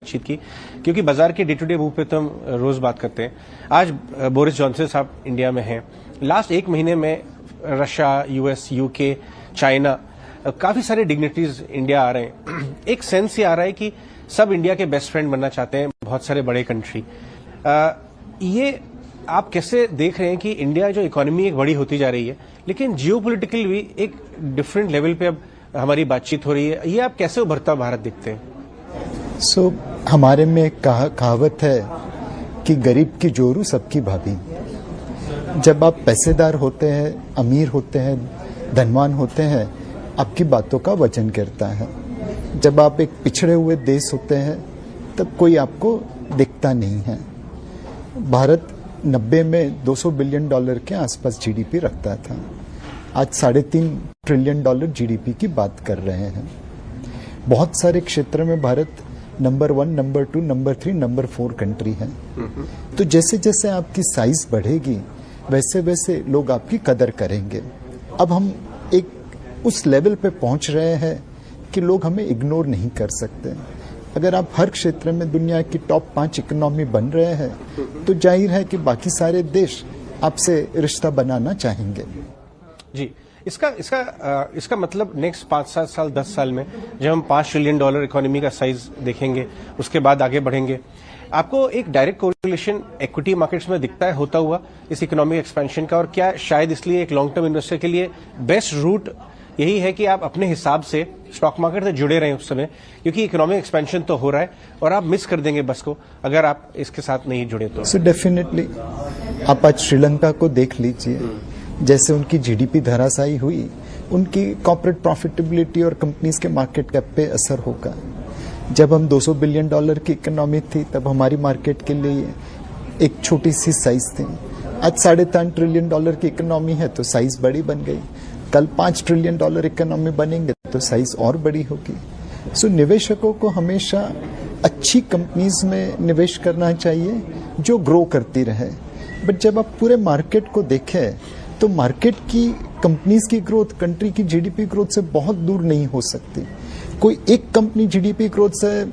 बातचीत की, क्योंकि बाजार के डे टू डे मूव पे तो हम रोज बात करते हैं। आज बोरिस जॉनसन साहब इंडिया में हैं। लास्ट एक महीने में रशिया, यूएस, यूके, चाइना, काफी सारे डिग्निटरीज इंडिया आ रहे हैं। एक सेंस ये आ रहा है कि सब इंडिया के बेस्ट फ्रेंड बनना चाहते हैं, बहुत सारे बड़े कंट्री। ये आप कैसे देख रहे हैं कि इंडिया जो इकोनॉमी एक बड़ी होती जा रही है, लेकिन जियोपॉलिटिकल भी एक डिफरेंट लेवल पे अब हमारी बातचीत हो रही है, ये आप कैसे उभरता भारत देखते हैं? हमारे में एक कहावत है कि गरीब की जोरू सबकी भाभी। जब आप पैसेदार होते हैं, अमीर होते हैं, धनवान होते हैं, आपकी बातों का वजन गिरता है। जब आप एक पिछड़े हुए देश होते हैं, तब कोई आपको दिखता नहीं है। भारत 90 में $200 बिलियन के आसपास जीडीपी रखता था। आज $3.5 ट्रिलियन जीडीपी की बात कर रहे हैं। बहुत सारे क्षेत्र में Bharat number 1, number 2, number 3, number 4 country है। तो जैसे जैसे आपकी साइज बढ़ेगी, वैसे वैसे लोग आपकी कदर करेंगे। अब हम एक उस लेवल पे पहुंच रहे हैं कि लोग हमें इग्नोर नहीं कर सकते। अगर आप हर क्षेत्र में दुनिया की टॉप 5 इकोनॉमी बन रहे हैं, तो जाहिर है कि बाकी सारे देश आपसे रिश्ता बनाना चाहेंगे। जी, इसका मतलब नेक्स्ट 5-7 साल, 10 साल में जब हम $5 ट्रिलियन इकोनॉमी का साइज देखेंगे, उसके बाद आगे बढ़ेंगे, आपको एक डायरेक्ट कोरिलेशन इक्विटी मार्केट्स में दिखता है होता हुआ इस इकोनॉमिक एक्सपेंशन का? और क्या शायद इसलिए एक लॉन्ग टर्म इन्वेस्टर के लिए बेस्ट रूट यही है कि आप अपने हिसाब से स्टॉक मार्केट से जुड़े रहें उस समय, क्योंकि इकोनॉमिक एक्सपेंशन तो हो रहा है और आप मिस कर देंगे बस को अगर आप इसके साथ नहीं जुड़े तो? डेफिनेटली आप आज श्रीलंका को देख लीजिए, जैसे उनकी जीडीपी धराशायी हुई, उनकी कॉर्पोरेट प्रॉफिटेबिलिटी और कंपनीज के मार्केट कैप पे असर होगा। जब हम $200 बिलियन की इकोनॉमी थी, तब हमारी मार्केट के लिए एक छोटी सी साइज थी। आज $3.5 ट्रिलियन की इकोनॉमी है, तो साइज बड़ी बन गई। कल $5 ट्रिलियन इकोनॉमी बनेंगे तो साइज और बड़ी होगी। निवेशकों को हमेशा अच्छी कंपनीज में निवेश करना चाहिए जो ग्रो करती रहे। बट जब आप पूरे मार्केट को देखें, तो मार्केट की कंपनीज की ग्रोथ कंट्री की जीडीपी ग्रोथ से बहुत दूर नहीं हो सकती। कोई एक कंपनी जीडीपी ग्रोथ से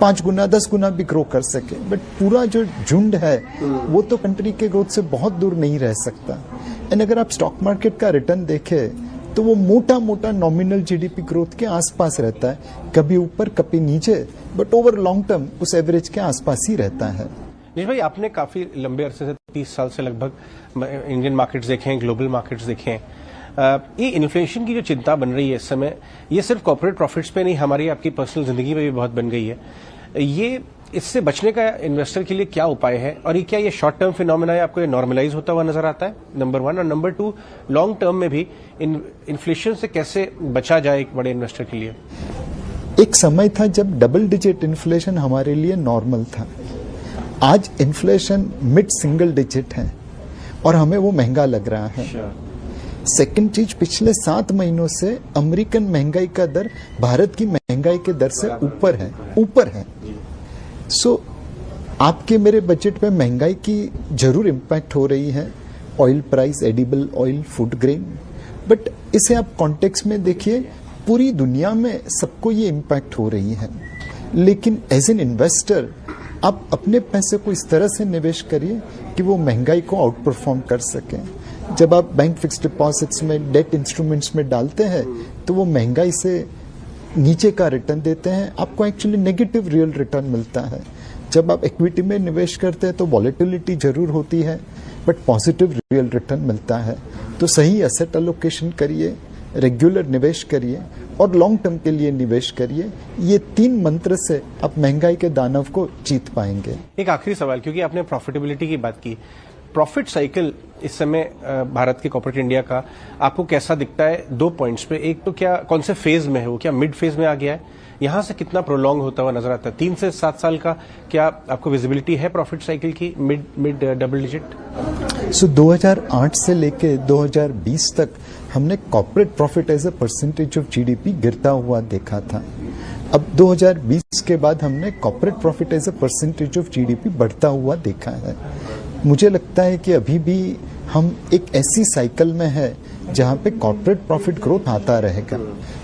5 गुना 10 गुना भी ग्रो कर सके, बट पूरा जो झुंड है वो तो कंट्री के ग्रोथ से बहुत दूर नहीं रह सकता। एंड अगर आप स्टॉक मार्केट का रिटर्न देखें, तो वो मोटा मोटा नॉमिनल जीडीपी ग्रोथ के आसपास रहता है, कभी ऊपर कभी नीचे, बट ओवर लॉन्ग टर्म उस एवरेज के आसपास ही रहता है। नीश भाई, आपने काफी लंबे अरसे से 30 साल से लगभग इंडियन मार्केट्स देखे हैं, ग्लोबल मार्केट्स देखे हैं। ये इन्फ्लेशन की जो चिंता बन रही है इस समय, ये सिर्फ कॉर्पोरेट प्रॉफिट्स पे नहीं, हमारी आपकी पर्सनल जिंदगी में भी बहुत बन गई है। ये इससे बचने का इन्वेस्टर के लिए क्या उपाय है, और ये क्या ये शॉर्ट टर्म फिनोमेना है, आपको ये नॉर्मलाइज होता हुआ नजर आता है? नंबर 1। और नंबर 2, लॉन्ग टर्म में भी इन्फ्लेशन से कैसे बचा जाए एक बड़े इन्वेस्टर के लिए? एक समय था जब डबल डिजिट इन्फ्लेशन हमारे लिए नॉर्मल था। आज इन्फ्लेशन मिड सिंगल डिजिट है और हमें वो महंगा लग रहा है। सेकंड चीज, पिछले 7 महीनों से अमेरिकन महंगाई का दर भारत की महंगाई के दर से ऊपर है। आपके मेरे बजट में महंगाई की जरूर इंपैक्ट हो रही है, oil price, edible oil, food grain, but इसे आप कॉन्टेक्स्ट में देखिए, पूरी दुनिया में सबको ये इंपैक्ट हो रही है। लेकिन एज एन इन्वेस्टर आप अपने पैसे को इस तरह से निवेश करिए कि वो महंगाई को आउट परफॉर्म कर सकें। जब आप बैंक फिक्स डिपॉजिट्स में, डेट इंस्ट्रूमेंट्स में डालते हैं, तो वो महंगाई से नीचे का रिटर्न देते हैं, आपको एक्चुअली नेगेटिव रियल रिटर्न मिलता है। जब आप इक्विटी में निवेश करते हैं, तो वॉलेटिलिटी जरूर होती है, बट पॉजिटिव रियल रिटर्न मिलता है। तो सही एसेट एलोकेशन करिए, रेगुलर निवेश करिए और लॉन्ग टर्म के लिए निवेश करिए। ये 3 मंत्र से आप महंगाई के दानव को जीत पाएंगे। एक आखिरी सवाल, क्योंकि आपने प्रॉफिटेबिलिटी की बात की, प्रॉफिट साइकिल इस समय भारत के कॉर्पोरेट इंडिया का आपको कैसा दिखता है? 2 पॉइंट्स पे। एक तो क्या, कौन से फेज में है वो? क्या मिड फेज में आ गया है? यहां से कितना प्रोलॉन्ग होता हुआ नजर आता है? 3 से 7 साल का क्या आपको विजिबिलिटी है प्रॉफिट साइकिल की, मिड डबल डिजिट? 2008 से लेके 2020 तक हमने corporate profit as a percentage of GDP गिरता हुआ देखा था। अब 2020 के बाद हमने corporate profit as a percentage of GDP बढ़ता हुआ देखा है। मुझे लगता है कि अभी भी हम एक ऐसी साइकिल में है जहां पे कॉर्पोरेट प्रॉफिट ग्रोथ आता रहेगा,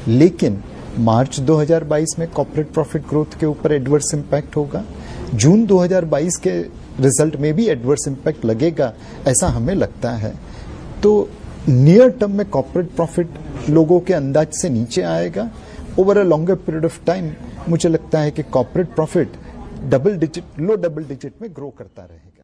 लेकिन मार्च 2022 में कॉर्पोरेट प्रॉफिट ग्रोथ के ऊपर एडवर्स इंपैक्ट होगा, जून 2022 के रिजल्ट में भी एडवर्स इंपैक्ट लगेगा, ऐसा हमें लगता है। तो नियर टर्म में कॉर्पोरेट प्रॉफिट लोगों के अंदाज से नीचे आएगा। Over a longer period of time मुझे लगता है कि कॉर्पोरेट प्रॉफिट लो डबल डिजिट में ग्रो करता रहेगा।